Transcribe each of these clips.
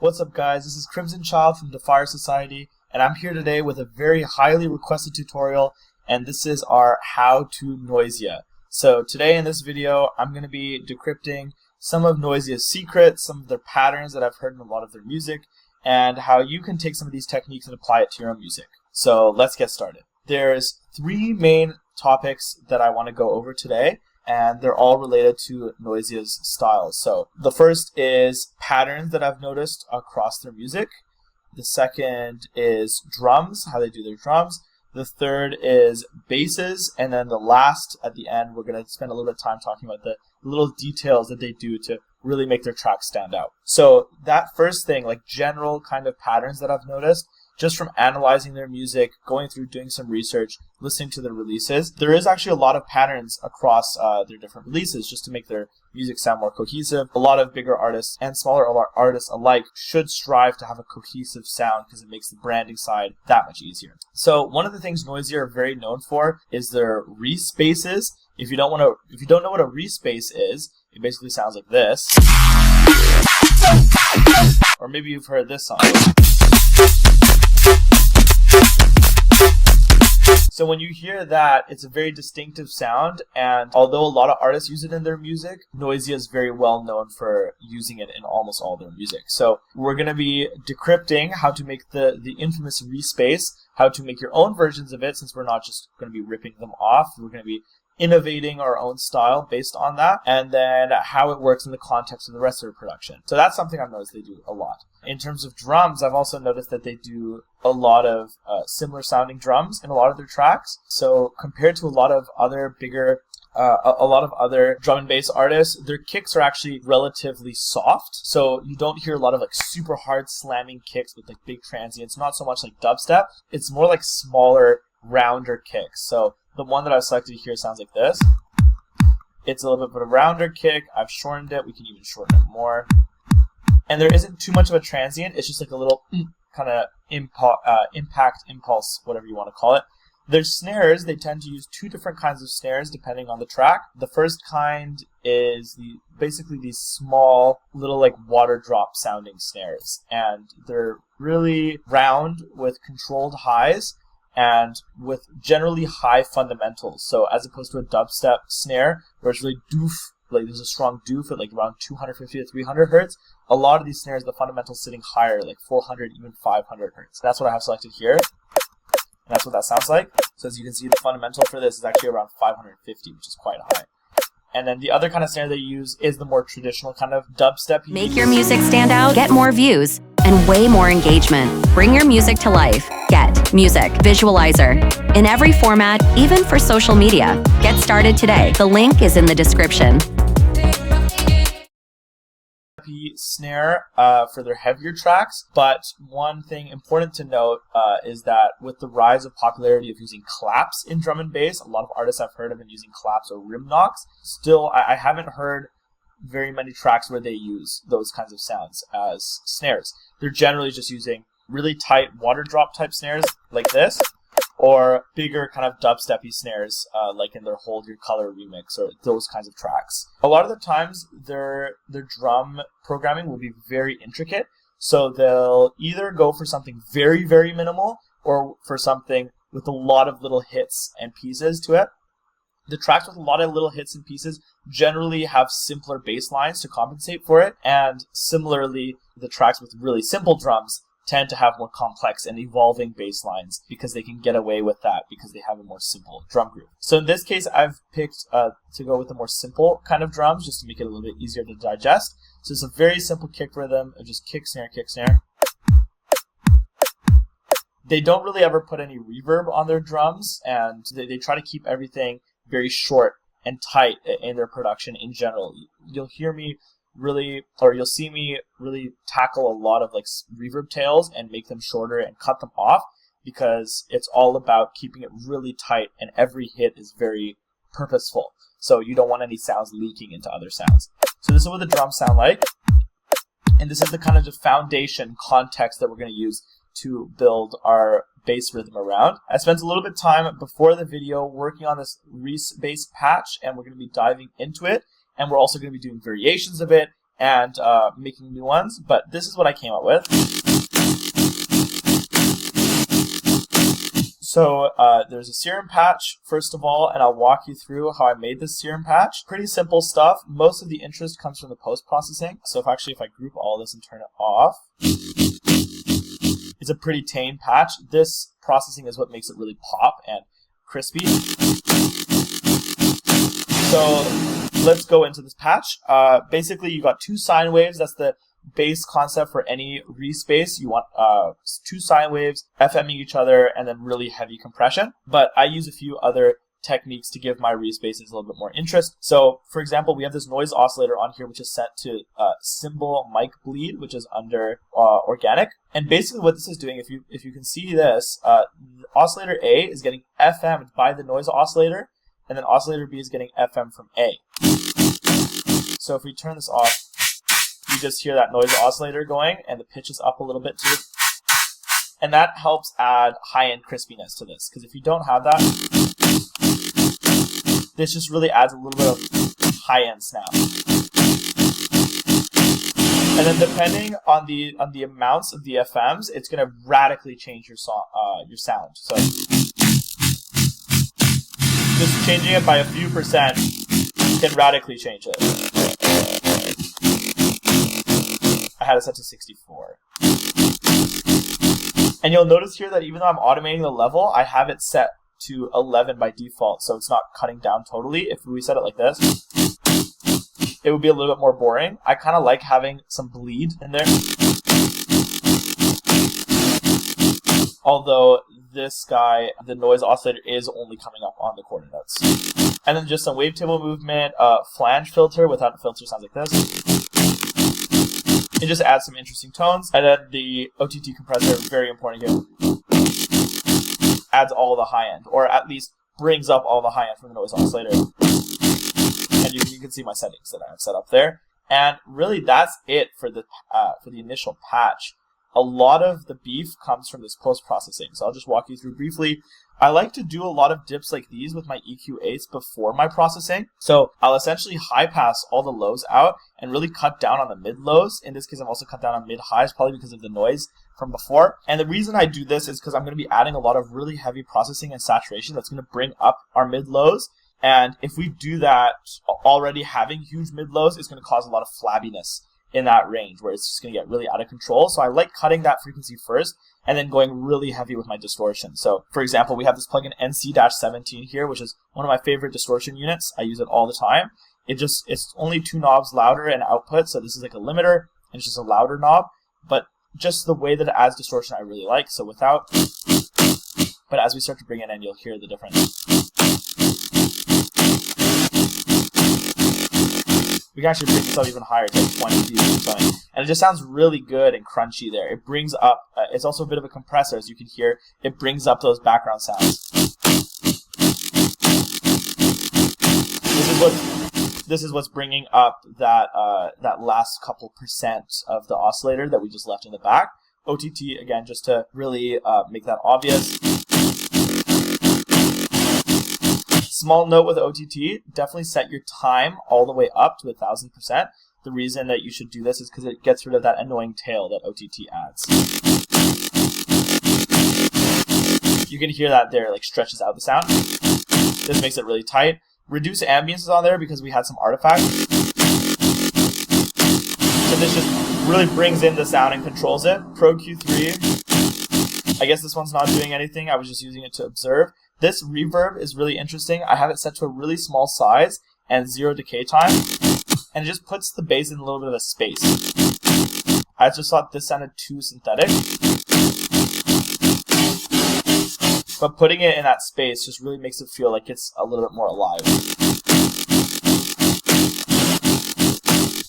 What's up guys, this is Crimson Child from the Fire Society, and I'm here today with a very highly requested tutorial, and this is our How to Noisia. So today in this video, I'm going to be decrypting some of Noisia's secrets, some of their patterns that I've heard in a lot of their music, and how you can take some of these techniques and apply it to your own music. So let's get started. There's three main topics that I want to go over today, and they're all related to Noisia's styles. So the first is patterns that I've noticed across their music. The second is drums, how they do their drums. The third is basses, and then the last at the end, we're going to spend a little bit of time talking about the little details that they do to really make their tracks stand out. So that first thing, like general kind of patterns that I've noticed, just from analyzing their music, going through, doing some research, listening to their releases, there is actually a lot of patterns across their different releases just to make their music sound more cohesive. A lot of bigger artists and smaller artists alike should strive to have a cohesive sound because it makes the branding side that much easier. So one of the things Noisia are very known for is their respaces. If you don't know what a respace is, it basically sounds like this. Or maybe you've heard this song. So when you hear that, it's a very distinctive sound, and although a lot of artists use it in their music, Noisia is very well known for using it in almost all their music. So we're going to be decrypting how to make the infamous respace, how to make your own versions of it, since we're not just going to be ripping them off. We're going to be innovating our own style based on that, and then how it works in the context of the rest of their production. So that's something I've noticed they do a lot. In terms of drums, I've also noticed that they do a lot of similar sounding drums in a lot of their tracks. So compared to a lot of other bigger a lot of other drum and bass artists, their kicks are actually relatively soft. So you don't hear a lot of like super hard slamming kicks with like big transients, not so much like dubstep. It's more like smaller, rounder kicks. So the one that I've selected here sounds like this. It's a little bit of a rounder kick. I've shortened it. We can even shorten it more. And there isn't too much of a transient. It's just like a little kind of impact, impulse, whatever you want to call it. Their snares, they tend to use two different kinds of snares depending on the track. The first kind is basically these small little like water drop sounding snares. And they're really round with controlled highs and with generally high fundamentals. So as opposed to a dubstep snare where it's really doof, like there's a strong doof at like around 250 to 300 hertz, a lot of these snares, the fundamentals sitting higher, like 400, even 500 hertz. That's what I have selected here. And that's what that sounds like. So as you can see, the fundamental for this is actually around 550, which is quite high. And then the other kind of snare they use is the more traditional kind of dubstep. Make your music stand out, get more views, and way more engagement. Bring your music to life. Get Music Visualizer in every format, even for social media. Get started today. The link is in the description. Snare for their heavier tracks, but one thing important to note is that with the rise of popularity of using claps in drum and bass, a lot of artists I've heard have been using claps or rim knocks. Still, I haven't heard very many tracks where they use those kinds of sounds as snares. They're generally just using really tight water drop type snares like this, or bigger kind of dubsteppy snares like in their Hold Your Color remix or those kinds of tracks. A lot of the times their drum programming will be very intricate, so they'll either go for something very, very minimal or for something with a lot of little hits and pieces to it. The tracks with a lot of little hits and pieces generally have simpler bass lines to compensate for it, and similarly, the tracks with really simple drums tend to have more complex and evolving bass lines because they can get away with that because they have a more simple drum group. So in this case, I've picked to go with the more simple kind of drums just to make it a little bit easier to digest. So it's a very simple kick rhythm of just kick, snare, kick, snare. They don't really ever put any reverb on their drums, and they try to keep everything very short and tight in their production in general. You'll hear me really, or you'll see me really tackle a lot of like reverb tails and make them shorter and cut them off because it's all about keeping it really tight, and every hit is very purposeful. So you don't want any sounds leaking into other sounds. So this is what the drums sound like, and this is the kind of the foundation context that we're going to use to build our bass rhythm around. I spent a little bit of time before the video working on this bass patch, and we're going to be diving into it. And we're also going to be doing variations of it and making new ones, but this is what I came up with. So there's a serum patch, first of all, and I'll walk you through how I made this serum patch. Pretty simple stuff. Most of the interest comes from the post-processing. So if I group all this and turn it off, it's a pretty tame patch. This processing is what makes it really pop and crispy. So let's go into this patch. Basically, you got two sine waves. That's the base concept for any respace. You want two sine waves FMing each other and then really heavy compression. But I use a few other techniques to give my respaces a little bit more interest. So, for example, we have this noise oscillator on here, which is set to symbol mic bleed, which is under organic. And basically, what this is doing, if you can see this, oscillator A is getting FM'd by the noise oscillator, and then oscillator B is getting FM from A. So if we turn this off, you just hear that noise oscillator going, and the pitch is up a little bit too. And that helps add high-end crispiness to this, because if you don't have that, this just really adds a little bit of high-end snap. And then depending on the amounts of the FMs, it's going to radically change your sound. So just changing it by a few percent can radically change it. I had it set to 64. And you'll notice here that even though I'm automating the level, I have it set to 11 by default, so it's not cutting down totally. If we set it like this, it would be a little bit more boring. I kind of like having some bleed in there. Although this guy, the noise oscillator, is only coming up on the quarter notes. And then just some wavetable movement, flange filter without a filter sounds like this. It just adds some interesting tones. And then the OTT compressor, very important here, adds all the high end, or at least brings up all the high end from the noise oscillator. And you can see my settings that I have set up there. And really, that's it for the initial patch. A lot of the beef comes from this post-processing. So I'll just walk you through briefly. I like to do a lot of dips like these with my EQ8s before my processing. So I'll essentially high pass all the lows out and really cut down on the mid lows. In this case, I've also cut down on mid highs, probably because of the noise from before. And the reason I do this is because I'm going to be adding a lot of really heavy processing and saturation that's going to bring up our mid lows. And if we do that already having huge mid lows, it's going to cause a lot of flabbiness in that range where it's just going to get really out of control. So I like cutting that frequency first and then going really heavy with my distortion. So for example, we have this plugin NC-17 here, which is one of my favorite distortion units. I use it all the time. It's only two knobs louder and output. So this is like a limiter and it's just a louder knob, but just the way that it adds distortion I really like. So without, but as we start to bring it in, you'll hear the difference. We can actually bring this up even higher to like 20 dB or something. And it just sounds really good and crunchy there. It brings up, it's also a bit of a compressor, as you can hear. It brings up those background sounds. This is what's bringing up that last couple percent of the oscillator that we just left in the back. OTT, again, just to really make that obvious. Small note with OTT, definitely set your time all the way up to 1000%. The reason that you should do this is because it gets rid of that annoying tail that OTT adds. You can hear that there, like stretches out the sound. This makes it really tight. Reduce ambience is on there because we had some artifacts. So this just really brings in the sound and controls it. Pro Q3, I guess this one's not doing anything. I was just using it to observe. This reverb is really interesting. I have it set to a really small size and 0 decay time, and it just puts the bass in a little bit of a space. I just thought this sounded too synthetic, but putting it in that space just really makes it feel like it's a little bit more alive.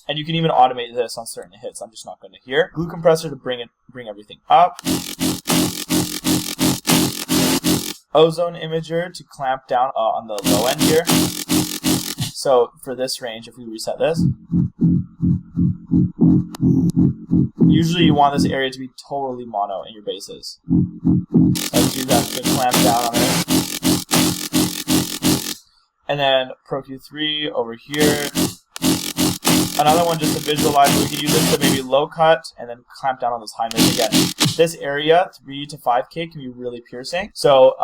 And you can even automate this on certain hits. I'm just not going to hear. Glue compressor to bring everything up. Ozone imager to clamp down on the low end here. So for this range, if we reset this, usually you want this area to be totally mono in your basses. So I do that to clamp down on it. And then Pro Q3 over here. Another one just to visualize, we can use this to maybe low cut and then clamp down on those high mids again. This area, 3 to 5K, can be really piercing. So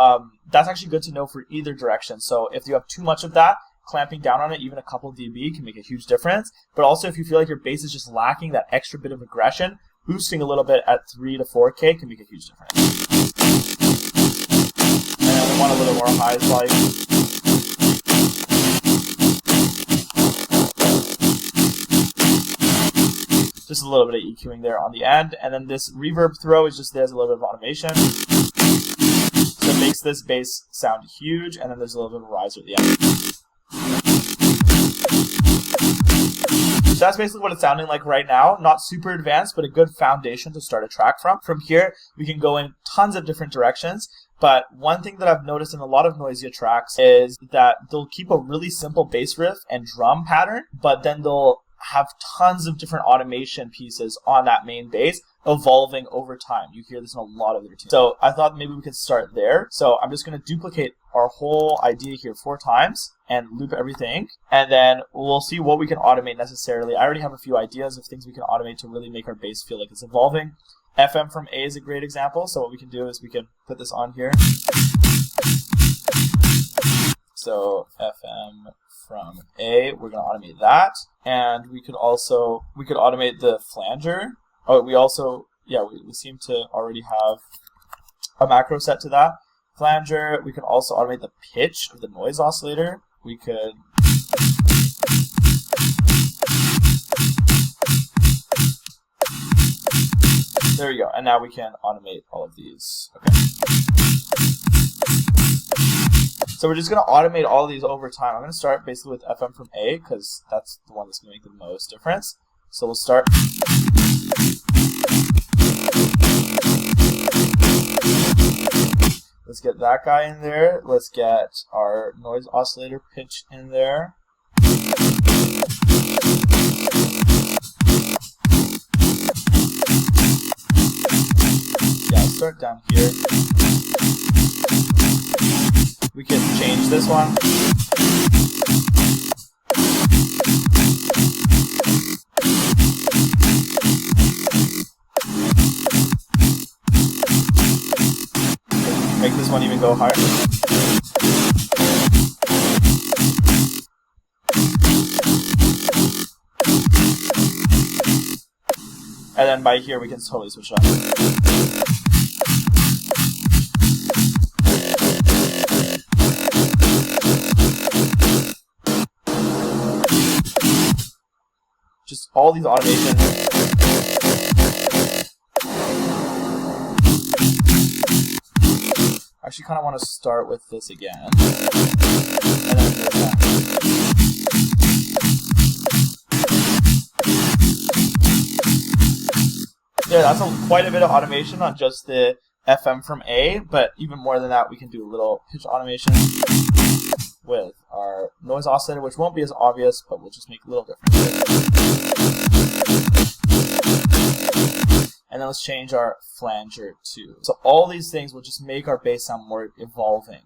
that's actually good to know for either direction. So if you have too much of that, clamping down on it, even a couple dB, can make a huge difference. But also if you feel like your bass is just lacking that extra bit of aggression, boosting a little bit at 3 to 4K can make a huge difference. And then we want a little more highs like. Just a little bit of EQing there on the end. And then this reverb throw is just there's a little bit of automation. So it makes this bass sound huge, and then there's a little bit of a riser at the end. So that's basically what it's sounding like right now. Not super advanced, but a good foundation to start a track from. From here, we can go in tons of different directions. But one thing that I've noticed in a lot of Noisia tracks is that they'll keep a really simple bass riff and drum pattern, but then they'll have tons of different automation pieces on that main bass evolving over time. You hear this in a lot of their tunes. So I thought maybe we could start there. So I'm just going to duplicate our whole idea here 4 times and loop everything. And then we'll see what we can automate necessarily. I already have a few ideas of things we can automate to really make our bass feel like it's evolving. FM from A is a great example. So what we can do is we can put this on here. So FM from A, we're going to automate that. And we could automate the flanger. Oh, we seem to already have a macro set to that. Flanger, we can also automate the pitch of the noise oscillator. We could there we go. And now we can automate all of these. Okay. So we're just going to automate all of these over time. I'm going to start basically with FM from A because that's the one that's going to make the most difference. So we'll start. Let's get that guy in there. Let's get our noise oscillator pitch in there. Yeah, I'll start down here. We can change this one. Make this one even go higher. And then by here we can totally switch up. Just all these automations. I actually kind of want to start with this again. And then do that. Yeah, that's quite a bit of automation on just the FM from A, but even more than that, we can do a little pitch automation with our noise oscillator, which won't be as obvious, but will just make a little difference. And then let's change our flanger too. So all these things will just make our bass sound more evolving.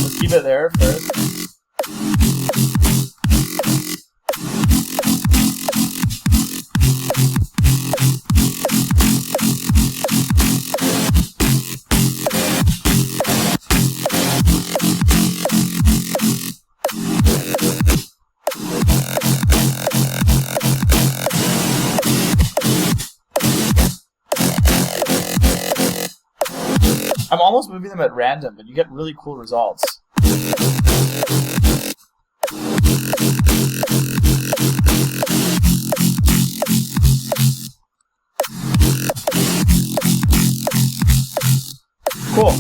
Let's keep it there first. I'm almost moving them at random, but you get really cool results. Cool.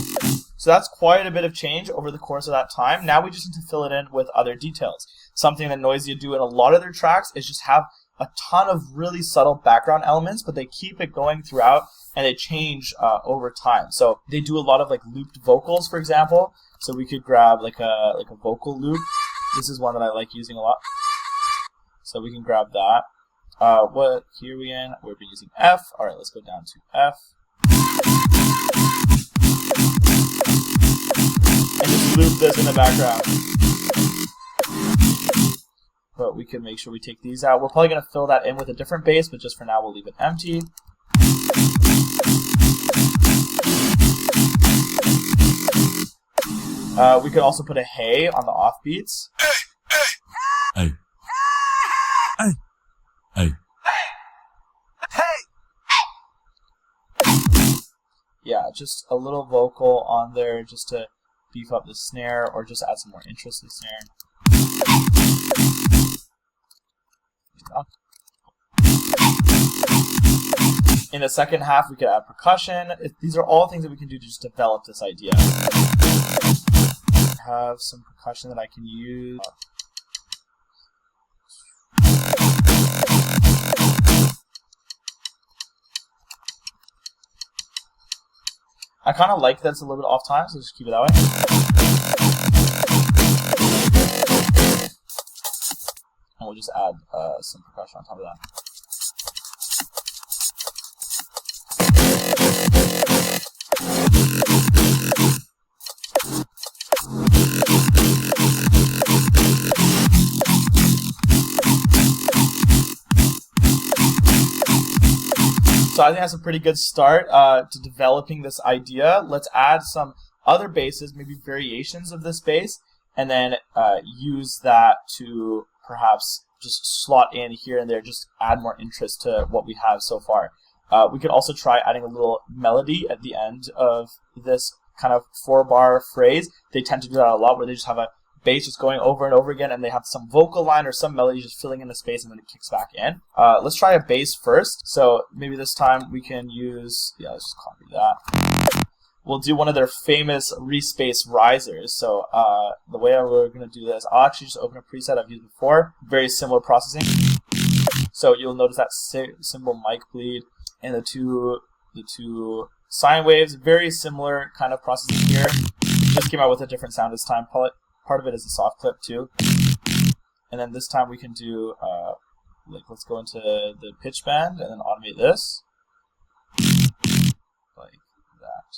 So that's quite a bit of change over the course of that time. Now we just need to fill it in with other details. Something that Noisia do in a lot of their tracks is just have a ton of really subtle background elements, but they keep it going throughout and they change over time. So they do a lot of like looped vocals, for example. So we could grab like a vocal loop. This is one that I like using a lot. So we can grab that. What key are we in? We've been using F. All right, let's go down to F. and just loop this in the background. But we can make sure we take these out. We're probably going to fill that in with a different bass, but just for now we'll leave it empty. We could also put a hey on the offbeats. Hey. Hey. Hey. Yeah, just a little vocal on there just to beef up the snare or just add some more interest to the snare. In the second half, we could add percussion. These are all things that we can do to just develop this idea. I have some percussion that I can use. I kind of like that it's a little bit off time, so just keep it that way. And we'll just add some percussion on top of that. So I think that's a pretty good start to developing this idea. Let's add some other basses, maybe variations of this bass, and then use that to perhaps just slot in here and there, just add more interest to what we have so far. We could also try adding a little melody at the end of this kind of 4-bar phrase. They tend to do that a lot, where they just have a bass just going over and over again, and they have some vocal line or some melody just filling in the space, and then it kicks back in. Let's try a bass first. So maybe this time we can use, let's just copy that. We'll do one of their famous respace risers. So the way we're going to do this, I'll actually just open a preset I've used before. Very similar processing. So you'll notice that cymbal mic bleed and the two sine waves. Very similar kind of processing here. Just came out with a different sound this time. Part of it is a soft clip too. And then this time we can do, let's go into the pitch bend and then automate this. Like that.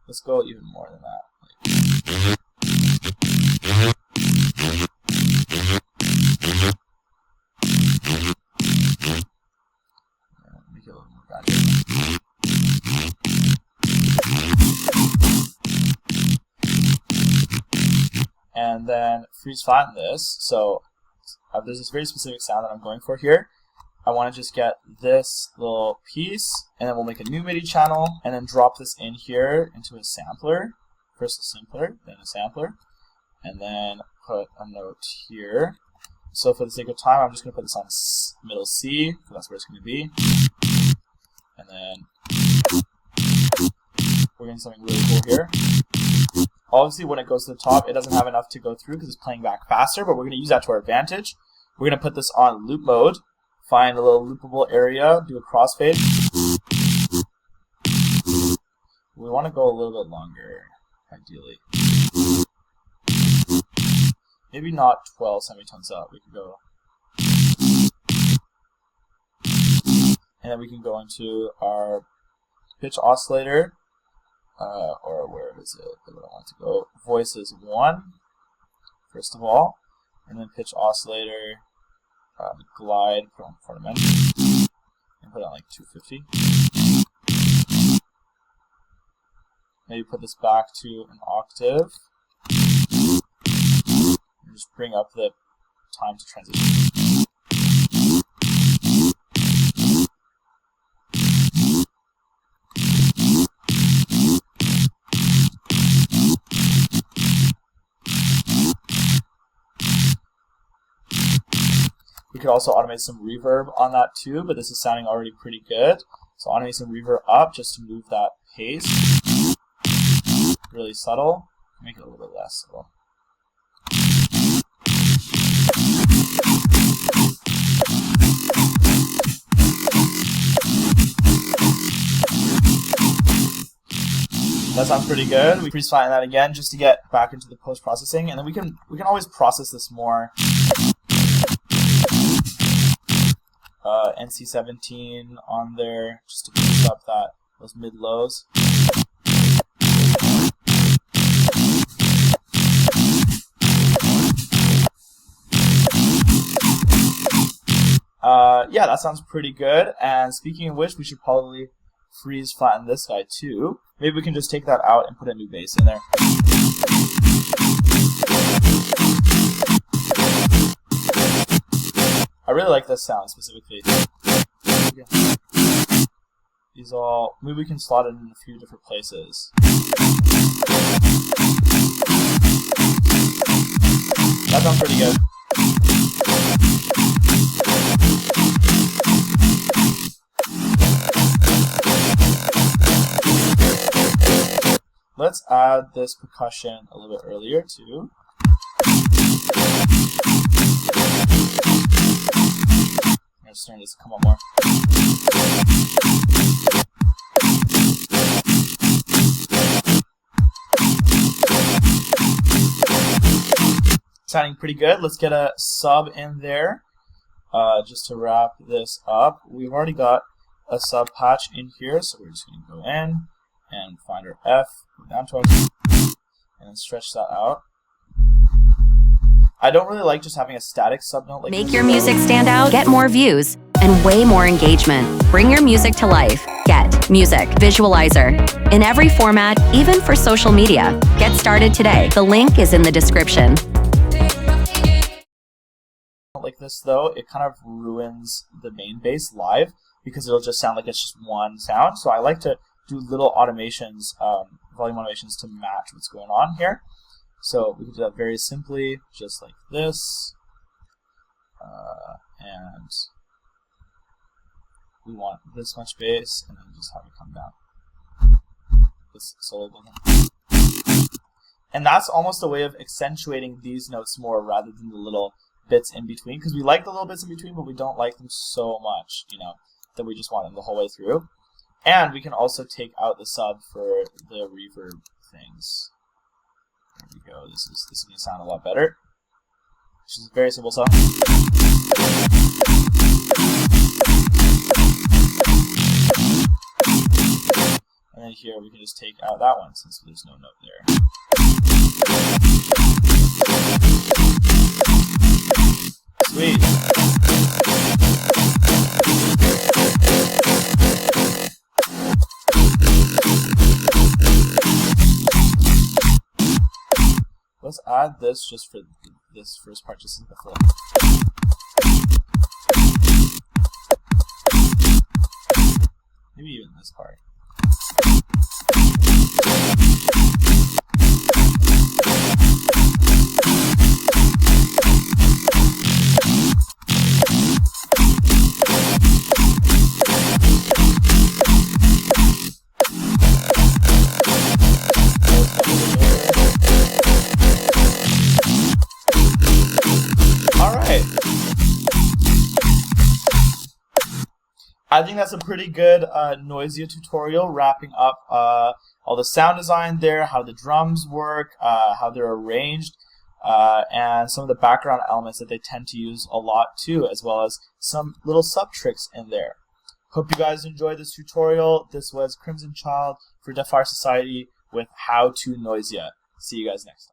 Let's go even more than that. Make it a little more gradual. And then freeze flatten this. So there's this very specific sound that I'm going for here. I want to just get this little piece, and then we'll make a new MIDI channel, and then drop this in here into a sampler. First a sampler, then a sampler, and then put a note here. So for the sake of time, I'm just going to put this on middle C, because that's where it's going to be. And then we're getting something really cool here. Obviously, when it goes to the top, it doesn't have enough to go through because it's playing back faster, but we're going to use that to our advantage. We're going to put this on loop mode, find a little loopable area, do a crossfade. We want to go a little bit longer, ideally. Maybe not 12 semitones up. We could go. And then we can go into our pitch oscillator. Or where is it that I want to go? Voices 1, first of all, and then pitch oscillator, glide, put on fundamental, and put on like 250. Maybe put this back to an octave, and just bring up the time to transition. We could also automate some reverb on that too, but this is sounding already pretty good. So automate some reverb up just to move that pace. Really subtle. Make it a little bit less subtle. That sounds pretty good. We freeze flatten that again just to get back into the post-processing, and then we can always process this more. NC17 on there just to boost up that those mid lows. Yeah, that sounds pretty good. And speaking of which, we should probably freeze flatten this guy too. Maybe we can just take that out and put a new bass in there. I really like this sound specifically. These all, maybe we can slot it in a few different places. That sounds pretty good. Let's add this percussion a little bit earlier too. I'm just starting this to come up more. Sounding pretty good. Let's get a sub in there just to wrap this up. We've already got a sub patch in here, so we're just going to go in and find our F, go down to our, and then stretch that out. I don't really like just having a static sub note like Make this. your music stand out, get more views, and way more engagement. Bring your music to life. Get Music Visualizer. In every format, even for social media. Get started today. The link is in the description. Like this though, it kind of ruins the main bass live because it'll just sound like it's just one sound. So I like to do little automations, volume automations to match what's going on here. So we can do that very simply, just like this. And we want this much bass, and then just have it come down. This solo button. And that's almost a way of accentuating these notes more rather than the little bits in between, because we like the little bits in between, but we don't like them so much, you know, that we just want them the whole way through. And we can also take out the sub for the reverb things. There we go. This is going to sound a lot better. Which is a very simple song. And then here we can just take out that one since there's no note there. Sweet. Let's add this just for this first part, just in the flow. Maybe even this part. I think that's a pretty good Noisia tutorial, wrapping up all the sound design there, how the drums work, how they're arranged, and some of the background elements that they tend to use a lot too, as well as some little sub tricks in there. Hope you guys enjoyed this tutorial. This was Crimson Child for Deaf Art Society with How to Noisia. See you guys next time.